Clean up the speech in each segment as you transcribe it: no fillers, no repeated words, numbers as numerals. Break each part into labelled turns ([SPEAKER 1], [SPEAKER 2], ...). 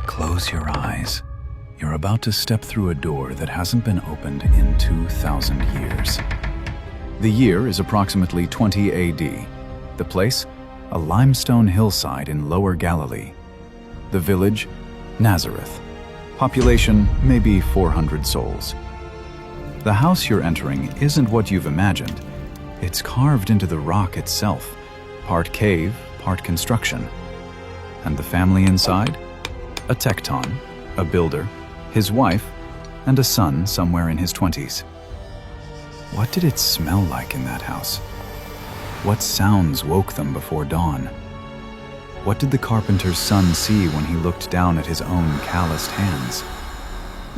[SPEAKER 1] Close your eyes. You're about to step through a door that hasn't been opened in 2,000 years. The year is approximately 20 AD. The place? A limestone hillside in Lower Galilee. The village? Nazareth. Population, maybe 400 souls. The house you're entering isn't what you've imagined. It's carved into the rock itself, part cave, part construction. And the family inside? A tecton, a builder, his wife, and a son somewhere in his 20s. What did it smell like in that house? What sounds woke them before dawn? What did the carpenter's son see when he looked down at his own calloused hands?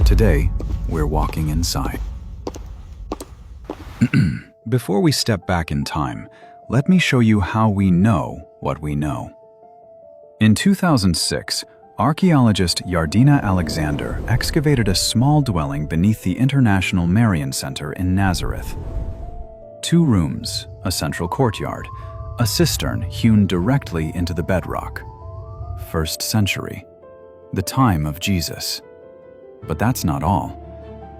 [SPEAKER 1] Today, we're walking inside. Before we step back in time, let me show you how we know what we know. In 2006, archaeologist Yardina Alexander excavated a small dwelling beneath the International Marian Center in Nazareth. 2 rooms, a central courtyard, a cistern hewn directly into the bedrock. 1st century, the time of Jesus. But that's not all.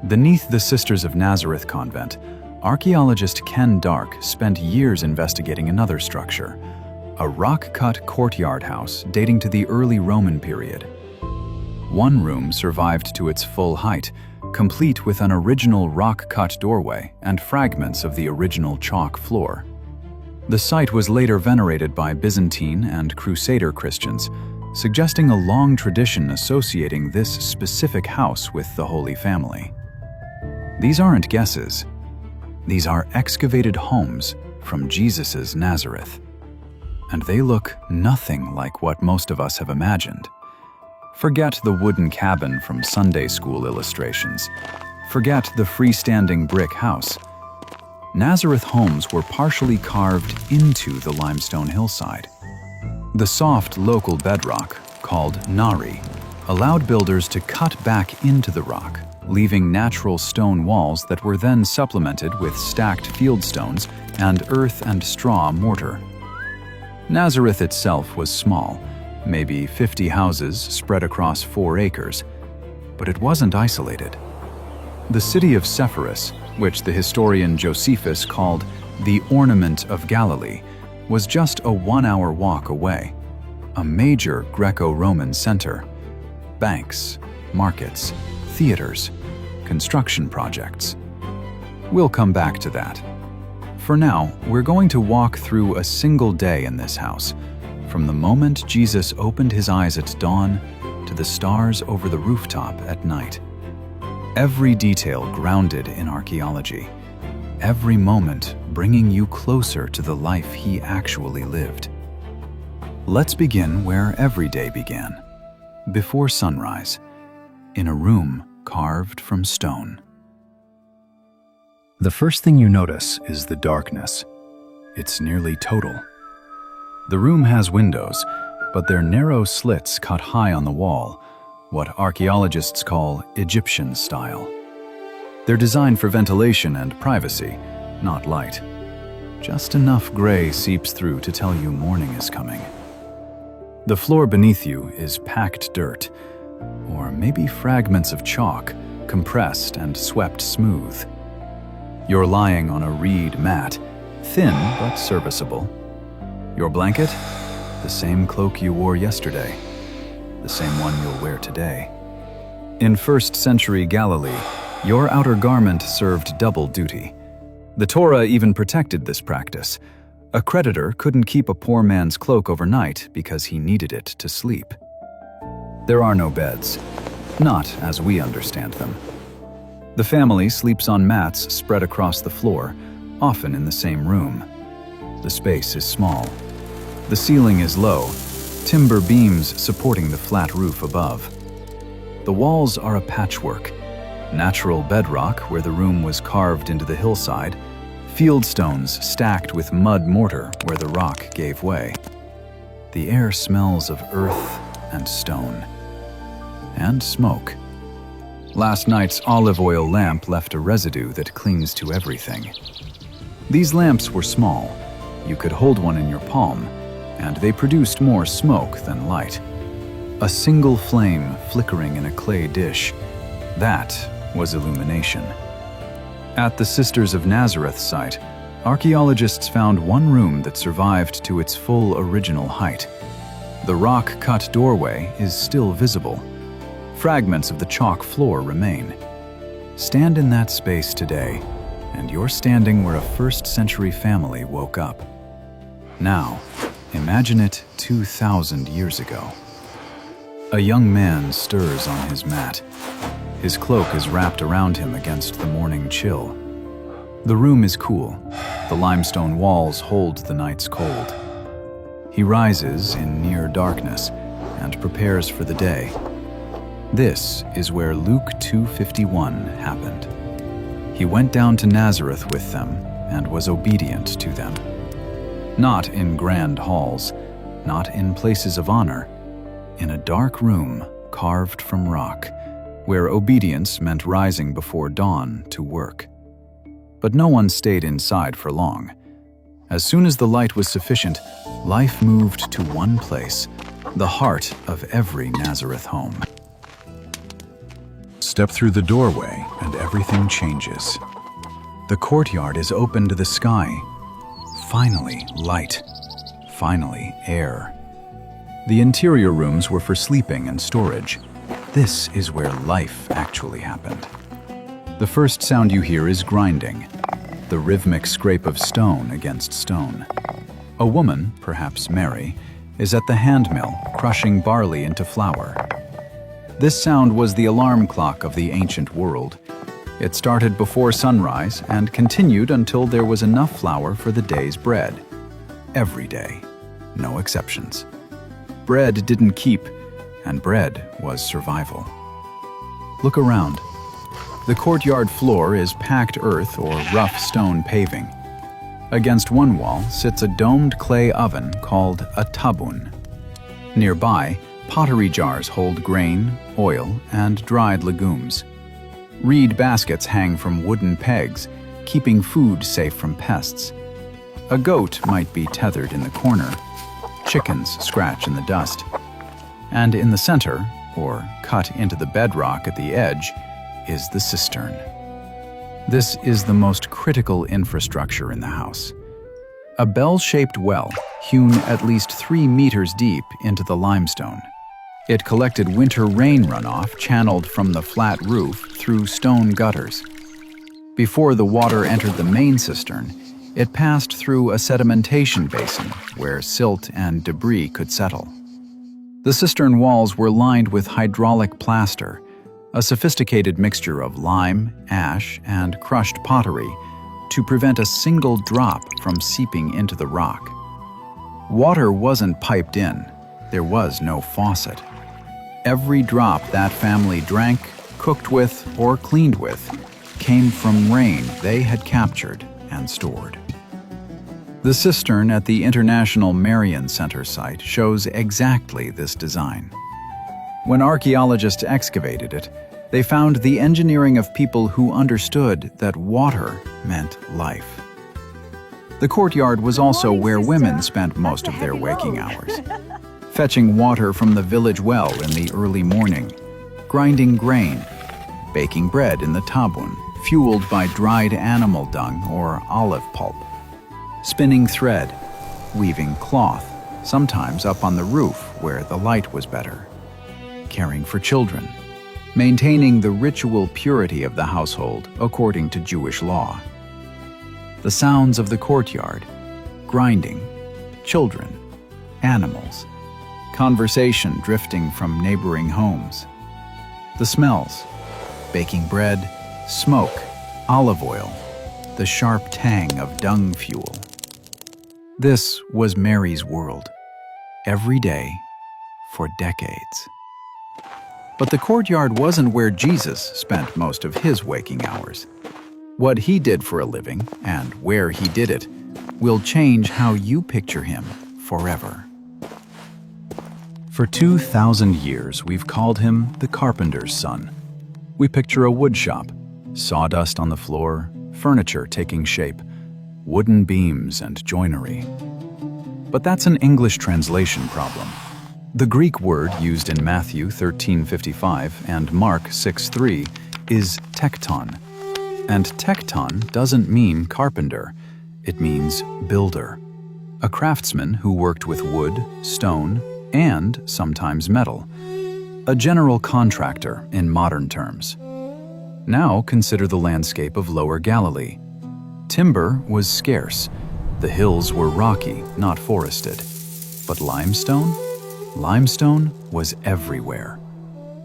[SPEAKER 1] Beneath the Sisters of Nazareth convent, archaeologist Ken Dark spent years investigating another structure, a rock-cut courtyard house dating to the early Roman period. 1 room survived to its full height, complete with an original rock-cut doorway and fragments of the original chalk floor. The site was later venerated by Byzantine and Crusader Christians, suggesting a long tradition associating this specific house with the Holy Family. These aren't guesses. These are excavated homes from Jesus' Nazareth. And they look nothing like what most of us have imagined. Forget the wooden cabin from Sunday school illustrations. Forget the freestanding brick house. Nazareth homes were partially carved into the limestone hillside. The soft local bedrock, called nari, allowed builders to cut back into the rock, leaving natural stone walls that were then supplemented with stacked fieldstones and earth and straw mortar. Nazareth itself was small, maybe 50 houses spread across 4 acres, but it wasn't isolated. The city of Sepphoris, which the historian Josephus called the ornament of Galilee, was just a 1-hour walk away, a major Greco-Roman center. Banks, markets, theaters, construction projects. We'll come back to that. For now, we're going to walk through a single day in this house, from the moment Jesus opened his eyes at dawn to the stars over the rooftop at night. Every detail grounded in archaeology, every moment bringing you closer to the life he actually lived. Let's begin where every day began, before sunrise, in a room carved from stone. The first thing you notice is the darkness. It's nearly total. The room has windows, but they're narrow slits cut high on the wall, what archaeologists call Egyptian style. They're designed for ventilation and privacy, not light. Just enough gray seeps through to tell you morning is coming. The floor beneath you is packed dirt, or maybe fragments of chalk, compressed and swept smooth. You're lying on a reed mat, thin but serviceable. Your blanket? The same cloak you wore yesterday, the same one you'll wear today. In 1st century Galilee, your outer garment served double duty. The Torah even protected this practice. A creditor couldn't keep a poor man's cloak overnight because he needed it to sleep. There are no beds, not as we understand them. The family sleeps on mats spread across the floor, often in the same room. The space is small. The ceiling is low, timber beams supporting the flat roof above. The walls are a patchwork, natural bedrock where the room was carved into the hillside, field stones stacked with mud mortar where the rock gave way. The air smells of earth and stone. And smoke. Last night's olive oil lamp left a residue that clings to everything. These lamps were small. You could hold one in your palm, and they produced more smoke than light. A single flame flickering in a clay dish. That was illumination. At the Sisters of Nazareth site, archaeologists found one room that survived to its full original height. The rock-cut doorway is still visible. Fragments of the chalk floor remain. Stand in that space today, and you're standing where a first-century family woke up. Now, imagine it 2,000 years ago. A young man stirs on his mat. His cloak is wrapped around him against the morning chill. The room is cool. The limestone walls hold the night's cold. He rises in near darkness and prepares for the day. This is where Luke 2:51 happened. He went down to Nazareth with them and was obedient to them. Not in grand halls, not in places of honor, in a dark room carved from rock, where obedience meant rising before dawn to work. But no one stayed inside for long. As soon as the light was sufficient, life moved to one place, the heart of every Nazareth home. Step through the doorway and everything changes. The courtyard is open to the sky. Finally, light. Finally, air. The interior rooms were for sleeping and storage. This is where life actually happened. The first sound you hear is grinding, the rhythmic scrape of stone against stone. A woman, perhaps Mary, is at the handmill crushing barley into flour. This sound was the alarm clock of the ancient world. It started before sunrise and continued until there was enough flour for the day's bread. Every day, no exceptions. Bread didn't keep, and bread was survival. Look around. The courtyard floor is packed earth or rough stone paving. Against one wall sits a domed clay oven called a tabun. Nearby, pottery jars hold grain, oil, and dried legumes. Reed baskets hang from wooden pegs, keeping food safe from pests. A goat might be tethered in the corner. Chickens scratch in the dust. And in the center, or cut into the bedrock at the edge, is the cistern. This is the most critical infrastructure in the house. A bell-shaped well, hewn at least 3 meters deep into the limestone. It collected winter rain runoff channeled from the flat roof through stone gutters. Before the water entered the main cistern, it passed through a sedimentation basin where silt and debris could settle. The cistern walls were lined with hydraulic plaster, a sophisticated mixture of lime, ash, and crushed pottery to prevent a single drop from seeping into the rock. Water wasn't piped in. There was no faucet. Every drop that family drank, cooked with, or cleaned with came from rain they had captured and stored. The cistern at the International Marian Center site shows exactly this design. When archaeologists excavated it, they found the engineering of people who understood that water meant life. The courtyard was also where women spent most of their waking hours, fetching water from the village well in the early morning, grinding grain, baking bread in the tabun, fueled by dried animal dung or olive pulp, spinning thread, weaving cloth, sometimes up on the roof where the light was better, caring for children, maintaining the ritual purity of the household according to Jewish law. The sounds of the courtyard, grinding, children, animals, conversation drifting from neighboring homes. The smells, baking bread, smoke, olive oil, the sharp tang of dung fuel. This was Mary's world, every day for decades. But the courtyard wasn't where Jesus spent most of his waking hours. What he did for a living, and where he did it, will change how you picture him forever. For 2,000 years, we've called him the carpenter's son. We picture a wood shop, sawdust on the floor, furniture taking shape, wooden beams and joinery. But that's an English translation problem. The Greek word used in Matthew 13:55 and Mark 6:3 is tekton. And tekton doesn't mean carpenter, it means builder. A craftsman who worked with wood, stone, and sometimes metal. A general contractor in modern terms. Now consider the landscape of Lower Galilee. Timber was scarce. The hills were rocky, not forested. But limestone? Limestone was everywhere.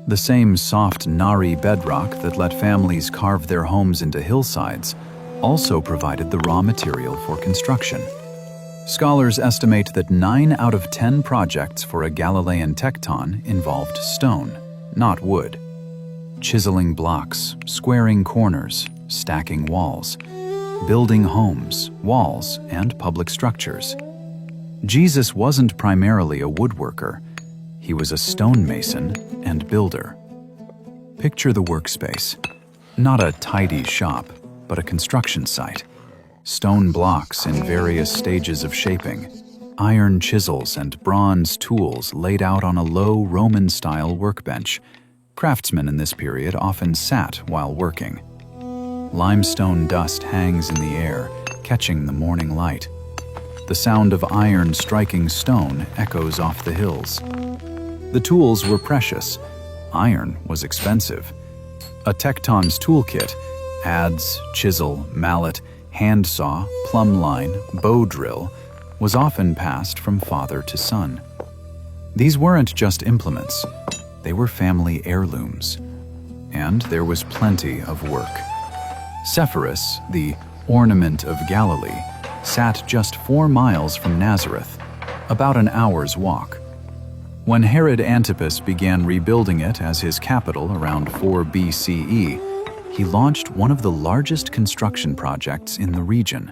[SPEAKER 1] The same soft Nari bedrock that let families carve their homes into hillsides also provided the raw material for construction. Scholars estimate that 9 out of 10 projects for a Galilean tekton involved stone, not wood. Chiseling blocks, squaring corners, stacking walls, building homes, walls, and public structures. Jesus wasn't primarily a woodworker. He was a stonemason and builder. Picture the workspace. Not a tidy shop, but a construction site. Stone blocks in various stages of shaping. Iron chisels and bronze tools laid out on a low Roman-style workbench. Craftsmen in this period often sat while working. Limestone dust hangs in the air, catching the morning light. The sound of iron striking stone echoes off the hills. The tools were precious. Iron was expensive. A tekton's toolkit, adze, chisel, mallet, handsaw, plumb line, bow drill, was often passed from father to son. These weren't just implements. They were family heirlooms. And there was plenty of work. Sepphoris, the ornament of Galilee, sat just 4 miles from Nazareth, about an hour's walk. When Herod Antipas began rebuilding it as his capital around 4 BCE, he launched one of the largest construction projects in the region.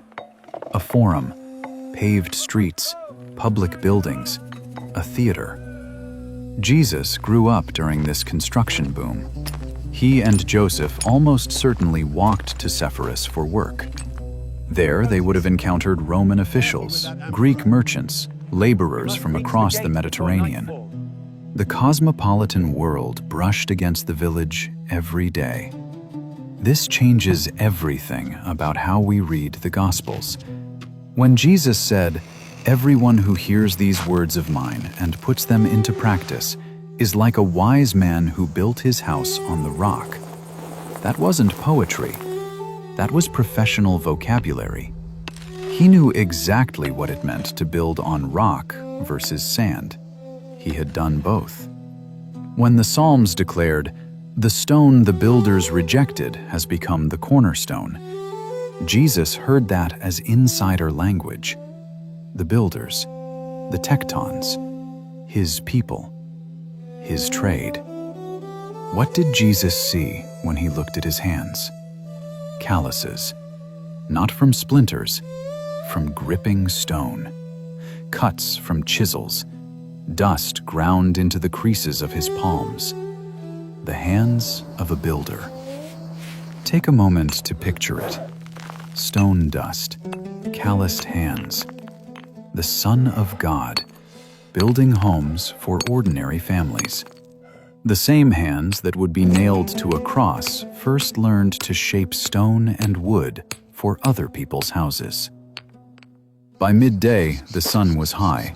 [SPEAKER 1] A forum, paved streets, public buildings, a theater. Jesus grew up during this construction boom. He and Joseph almost certainly walked to Sepphoris for work. There, they would have encountered Roman officials, Greek merchants, laborers from across the Mediterranean. The cosmopolitan world brushed against the village every day. This changes everything about how we read the Gospels. When Jesus said, "Everyone who hears these words of mine and puts them into practice is like a wise man who built his house on the rock," that wasn't poetry. That was professional vocabulary. He knew exactly what it meant to build on rock versus sand. He had done both. When the Psalms declared, "The stone the builders rejected has become the cornerstone," Jesus heard that as insider language. The builders, the tektons, his people, his trade. What did Jesus see when he looked at his hands? Calluses, not from splinters, from gripping stone. Cuts from chisels, dust ground into the creases of his palms. The hands of a builder. Take a moment to picture it. Stone dust, calloused hands. The Son of God, building homes for ordinary families. The same hands that would be nailed to a cross first learned to shape stone and wood for other people's houses. By midday, the sun was high,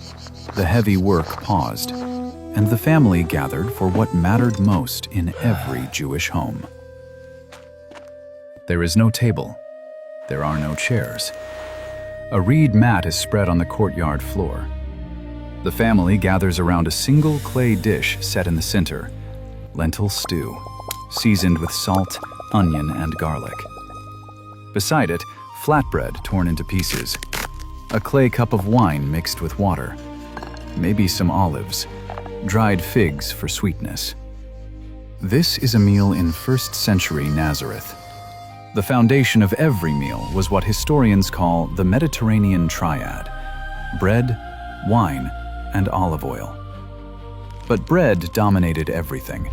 [SPEAKER 1] the heavy work paused, and the family gathered for what mattered most in every Jewish home. There is no table. There are no chairs. A reed mat is spread on the courtyard floor. The family gathers around a single clay dish set in the center, lentil stew, seasoned with salt, onion, and garlic. Beside it, flatbread torn into pieces, a clay cup of wine mixed with water, maybe some olives, dried figs for sweetness. This is a meal in 1st century Nazareth. The foundation of every meal was what historians call the Mediterranean triad: bread, wine, and olive oil. But bread dominated everything.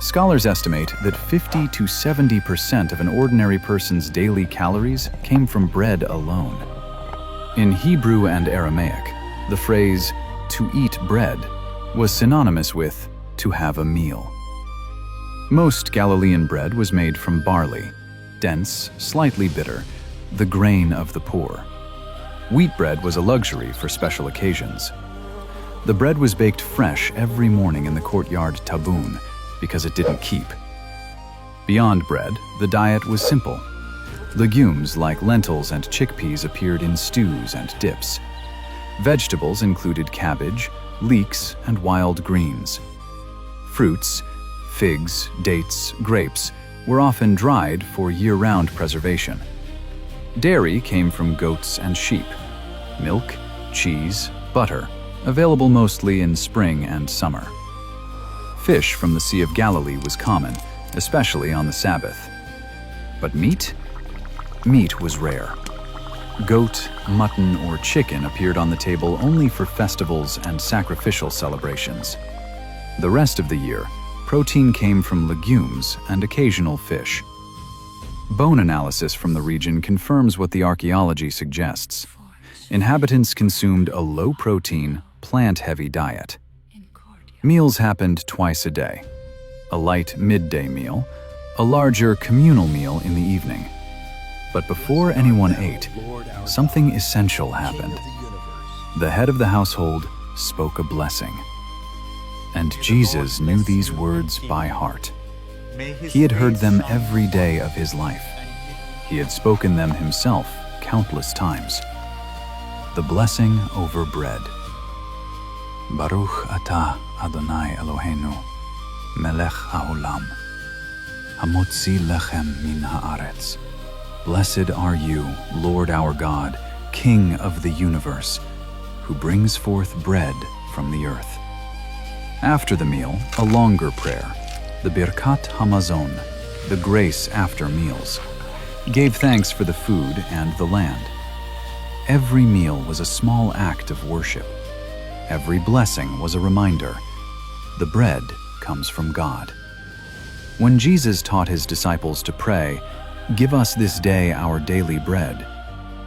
[SPEAKER 1] Scholars estimate that 50 to 70% of an ordinary person's daily calories came from bread alone. In Hebrew and Aramaic, the phrase "to eat bread" was synonymous with to have a meal. Most Galilean bread was made from barley, dense, slightly bitter, the grain of the poor. Wheat bread was a luxury for special occasions. The bread was baked fresh every morning in the courtyard tabun because it didn't keep. Beyond bread, the diet was simple. Legumes like lentils and chickpeas appeared in stews and dips. Vegetables included cabbage, leeks, and wild greens. Fruits, figs, dates, grapes, were often dried for year-round preservation. Dairy came from goats and sheep. Milk, cheese, butter, available mostly in spring and summer. Fish from the Sea of Galilee was common, especially on the Sabbath. But meat? Meat was rare. Goat, mutton, or chicken appeared on the table only for festivals and sacrificial celebrations. The rest of the year, protein came from legumes and occasional fish. Bone analysis from the region confirms what the archaeology suggests. Inhabitants consumed a low-protein, plant-heavy diet. Meals happened twice a day. A light midday meal, a larger communal meal in the evening. But before anyone ate, something essential happened. The head of the household spoke a blessing. And Jesus knew these words by heart. He had heard them every day of his life. He had spoken them himself countless times. The blessing over bread. Baruch atah Adonai Eloheinu, melech haolam, hamotzi lechem min haaretz. Blessed are you, Lord our God, King of the universe, who brings forth bread from the earth. After the meal, a longer prayer, the Birkat Hamazon, the grace after meals, gave thanks for the food and the land. Every meal was a small act of worship. Every blessing was a reminder. The bread comes from God. When Jesus taught his disciples to pray, "Give us this day our daily bread,"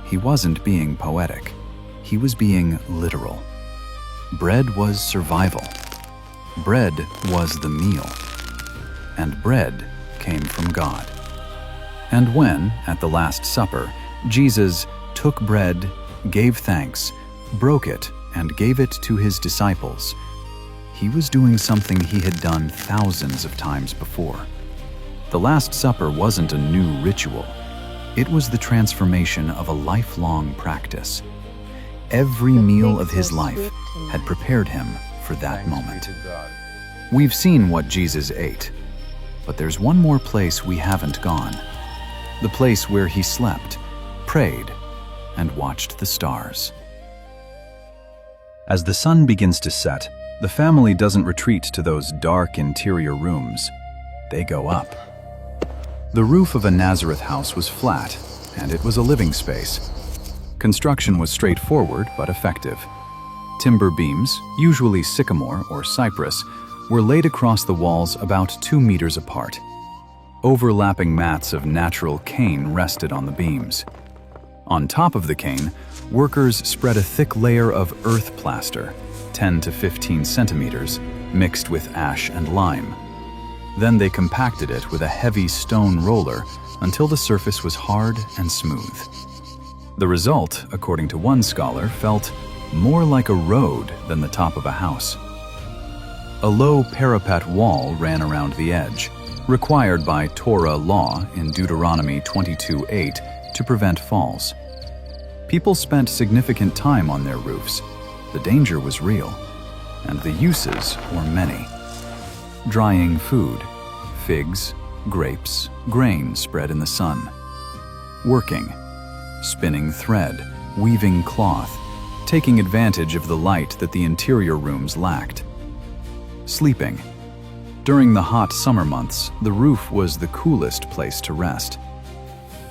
[SPEAKER 1] he wasn't being poetic. He was being literal. Bread was survival. Bread was the meal. And bread came from God. And when, at the Last Supper, Jesus took bread, gave thanks, broke it, and gave it to his disciples, he was doing something he had done thousands of times before. The Last Supper wasn't a new ritual. It was the transformation of a lifelong practice. Every meal of his life had prepared him for that moment. We've seen what Jesus ate, but there's one more place we haven't gone. The place where he slept, prayed, and watched the stars. As the sun begins to set, the family doesn't retreat to those dark interior rooms. They go up. The roof of a Nazareth house was flat, and it was a living space. Construction was straightforward but effective. Timber beams, usually sycamore or cypress, were laid across the walls about 2 meters apart. Overlapping mats of natural cane rested on the beams. On top of the cane, workers spread a thick layer of earth plaster, 10 to 15 centimeters, mixed with ash and lime. Then they compacted it with a heavy stone roller until the surface was hard and smooth. The result, according to one scholar, felt more like a road than the top of a house. A low parapet wall ran around the edge, required by Torah law in Deuteronomy 22:8 to prevent falls. People spent significant time on their roofs. The danger was real, and the uses were many. Drying food, figs, grapes, grain spread in the sun. Working, spinning thread, weaving cloth, taking advantage of the light that the interior rooms lacked. Sleeping. During the hot summer months, the roof was the coolest place to rest.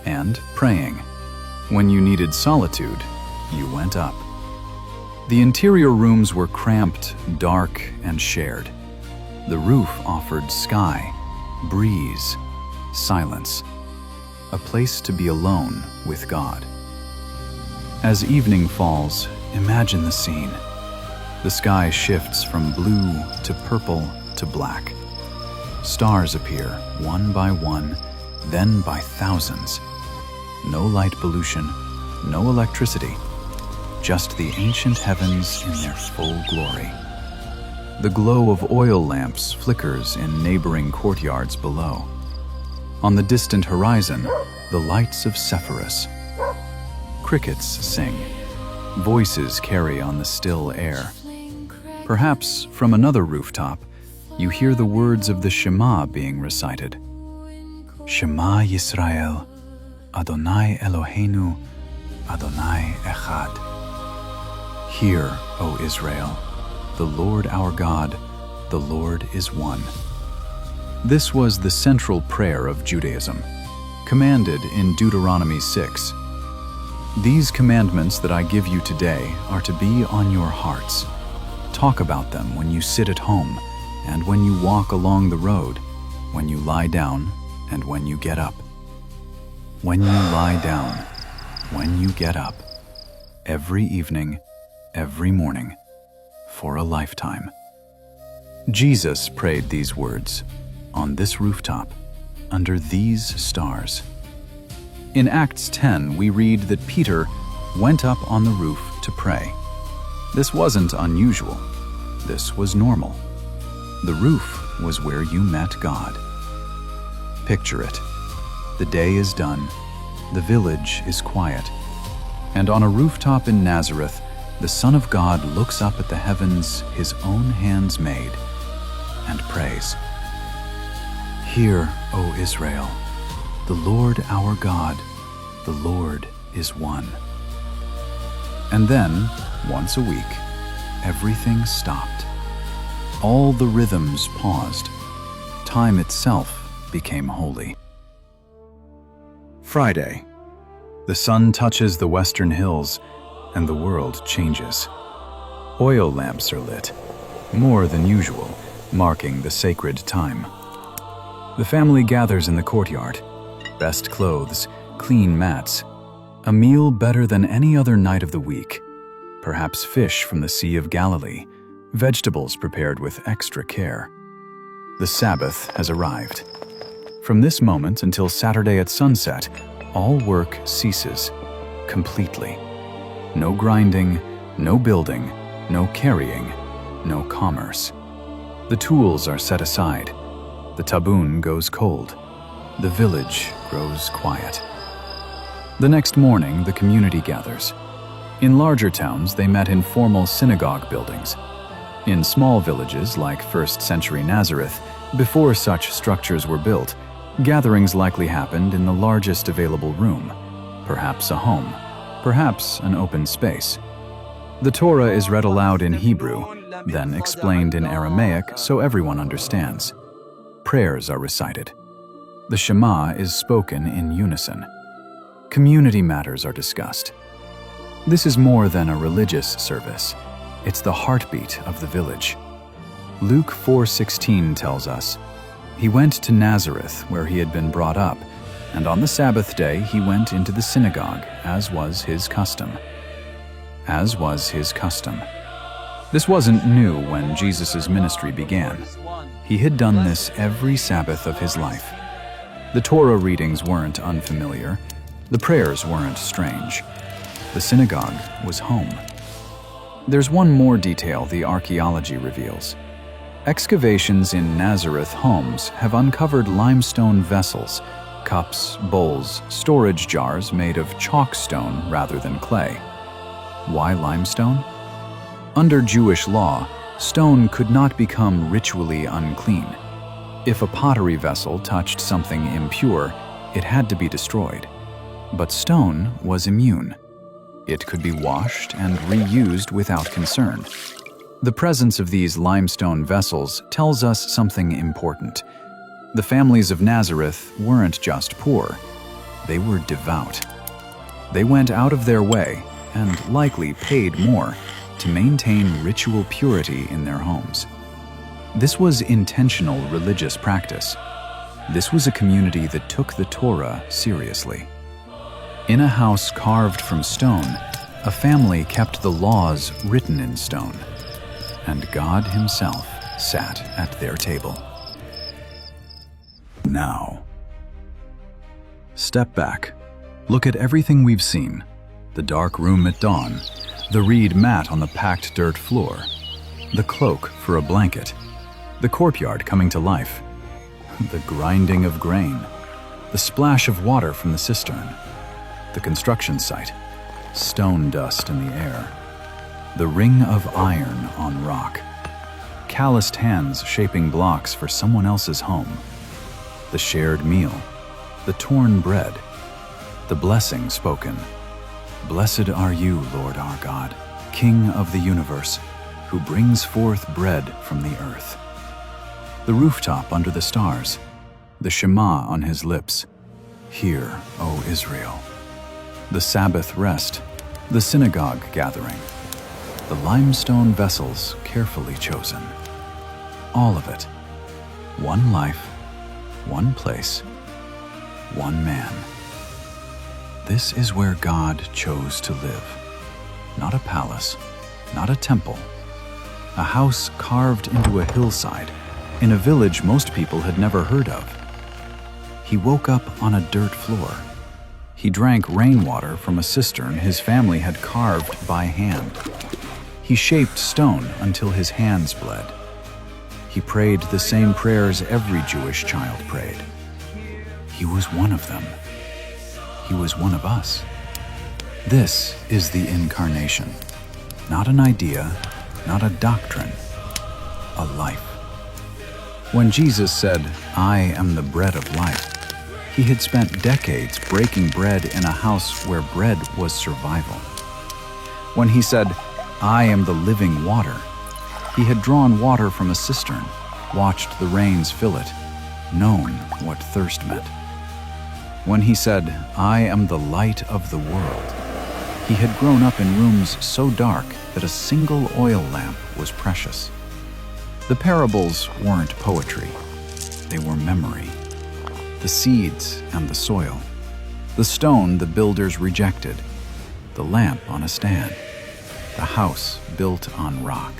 [SPEAKER 1] And praying. When you needed solitude, you went up. The interior rooms were cramped, dark, and shared. The roof offered sky, breeze, silence, a place to be alone with God. As evening falls, imagine the scene. The sky shifts from blue to purple to black. Stars appear one by one, then by thousands. No light pollution, no electricity, just the ancient heavens in their full glory. The glow of oil lamps flickers in neighboring courtyards below. On the distant horizon, the lights of Sepphoris. Crickets sing. Voices carry on the still air. Perhaps from another rooftop, you hear the words of the Shema being recited. Shema Yisrael, Adonai Eloheinu, Adonai Echad. Hear, O Israel, the Lord our God, the Lord is one. This was the central prayer of Judaism, commanded in Deuteronomy 6. These commandments that I give you today are to be on your hearts. Talk about them when you sit at home, and when you walk along the road, when you lie down, and when you get up. When you lie down, when you get up, every evening, every morning, for a lifetime. Jesus prayed these words on this rooftop, under these stars. In Acts 10, we read that Peter went up on the roof to pray. This wasn't unusual. This was normal. The roof was where you met God. Picture it. The day is done. The village is quiet. And on a rooftop in Nazareth, the Son of God looks up at the heavens his own hands made and prays. Hear, O Israel, the Lord our God, the Lord is one. And then, once a week, everything stopped. All the rhythms paused. Time itself became holy. Friday. The sun touches the western hills, and the world changes. Oil lamps are lit, more than usual, marking the sacred time. The family gathers in the courtyard. Best clothes, clean mats, a meal better than any other night of the week. Perhaps fish from the Sea of Galilee, vegetables prepared with extra care. The Sabbath has arrived. From this moment until Saturday at sunset, all work ceases, completely. No grinding, no building, no carrying, no commerce. The tools are set aside. The taboon goes cold. The village grows quiet. The next morning, the community gathers. In larger towns, they met in formal synagogue buildings. In small villages like 1st century Nazareth, before such structures were built, gatherings likely happened in the largest available room, perhaps a home, perhaps an open space. The Torah is read aloud in Hebrew, then explained in Aramaic so everyone understands. Prayers are recited. The Shema is spoken in unison. Community matters are discussed. This is more than a religious service. It's the heartbeat of the village. Luke 4:16 tells us, "He went to Nazareth, where he had been brought up, and on the Sabbath day he went into the synagogue, as was his custom." As was his custom. This wasn't new when Jesus' ministry began. He had done this every Sabbath of his life. The Torah readings weren't unfamiliar. The prayers weren't strange. The synagogue was home. There's one more detail the archaeology reveals. Excavations in Nazareth homes have uncovered limestone vessels, cups, bowls, storage jars made of chalk stone rather than clay. Why limestone? Under Jewish law, stone could not become ritually unclean. If a pottery vessel touched something impure, it had to be destroyed. But stone was immune. It could be washed and reused without concern. The presence of these limestone vessels tells us something important. The families of Nazareth weren't just poor, they were devout. They went out of their way, and likely paid more, to maintain ritual purity in their homes. This was intentional religious practice. This was a community that took the Torah seriously. In a house carved from stone, a family kept the laws written in stone. and God Himself sat at their table. Now, step back. Look at everything we've seen. The dark room at dawn, the reed mat on the packed dirt floor, the cloak for a blanket, the courtyard coming to life, the grinding of grain, the splash of water from the cistern, the construction site, stone dust in the air, the ring of iron on rock, calloused hands shaping blocks for someone else's home, the shared meal, the torn bread, the blessing spoken. Blessed are you, Lord our God, King of the universe, who brings forth bread from the earth. The rooftop under the stars, the Shema on his lips. Hear, O Israel. The Sabbath rest, the synagogue gathering, the limestone vessels carefully chosen. All of it. One life, one place, one man. This is where God chose to live. Not a palace, not a temple. A house carved into a hillside, in a village most people had never heard of. He woke up on a dirt floor. He drank rainwater from a cistern his family had carved by hand. He shaped stone until his hands bled. He prayed the same prayers every Jewish child prayed. He was one of them. He was one of us. This is the incarnation. Not an idea, not a doctrine, a life. When Jesus said, "I am the bread of life," He had spent decades breaking bread in a house where bread was survival. When He said, "I am the living water," He had drawn water from a cistern, watched the rains fill it, known what thirst meant. When He said, "I am the light of the world," He had grown up in rooms so dark that a single oil lamp was precious. The parables weren't poetry. They were memory. The seeds and the soil. The stone the builders rejected. The lamp on a stand. The house built on rock.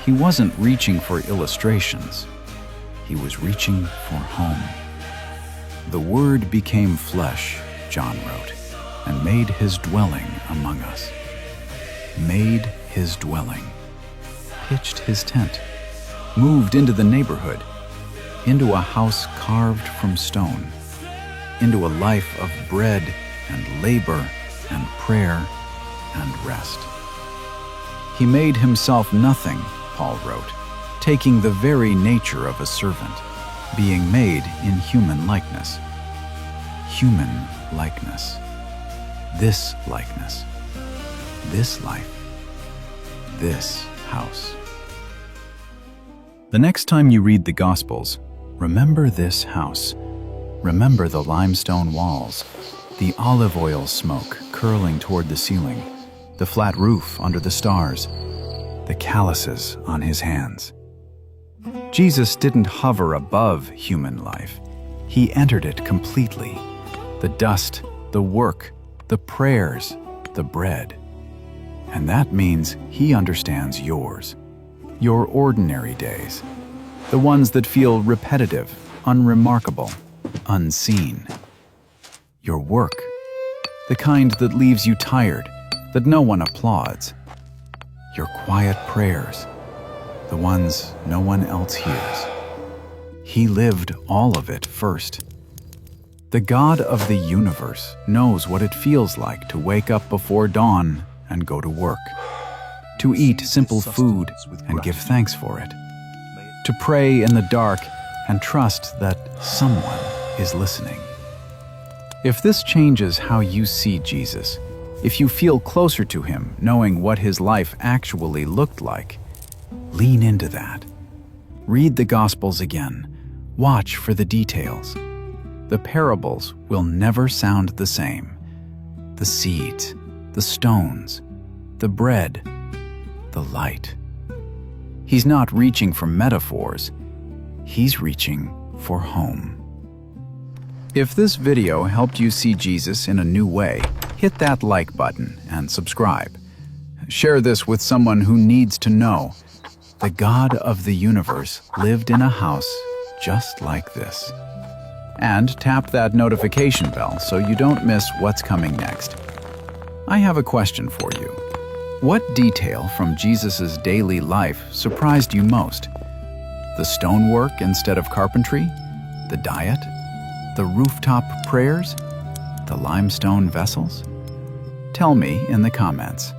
[SPEAKER 1] He wasn't reaching for illustrations. He was reaching for home. The Word became flesh, John wrote, and made His dwelling among us. Made His dwelling. Pitched His tent. Moved into the neighborhood. Into a house carved from stone. Into a life of bread and labor and prayer and rest. He made Himself nothing, Paul wrote, taking the very nature of a servant, being made in human likeness. Human likeness. This likeness. This life. This house. The next time you read the Gospels, remember this house. Remember the limestone walls, the olive oil smoke curling toward the ceiling, the flat roof under the stars, the calluses on His hands. Jesus didn't hover above human life. He entered it completely. The dust, the work, the prayers, the bread. And that means He understands yours. Your ordinary days. The ones that feel repetitive, unremarkable, unseen. Your work. The kind that leaves you tired, that no one applauds. Your quiet prayers. The ones no one else hears. He lived all of it first. The God of the universe knows what it feels like to wake up before dawn and go to work. To eat simple food and give thanks for it. To pray in the dark and trust that someone is listening. If this changes how you see Jesus, if you feel closer to Him knowing what His life actually looked like, lean into that. Read the Gospels again. Watch for the details. The parables will never sound the same. The seeds, the stones, the bread, the light. He's not reaching for metaphors. He's reaching for home. If this video helped you see Jesus in a new way, hit that like button and subscribe. Share this with someone who needs to know. the God of the universe lived in a house just like this. And tap that notification bell so you don't miss what's coming next. I have a question for you. What detail from Jesus' daily life surprised you most? The stonework instead of carpentry? The diet? The rooftop prayers? The limestone vessels? Tell me in the comments.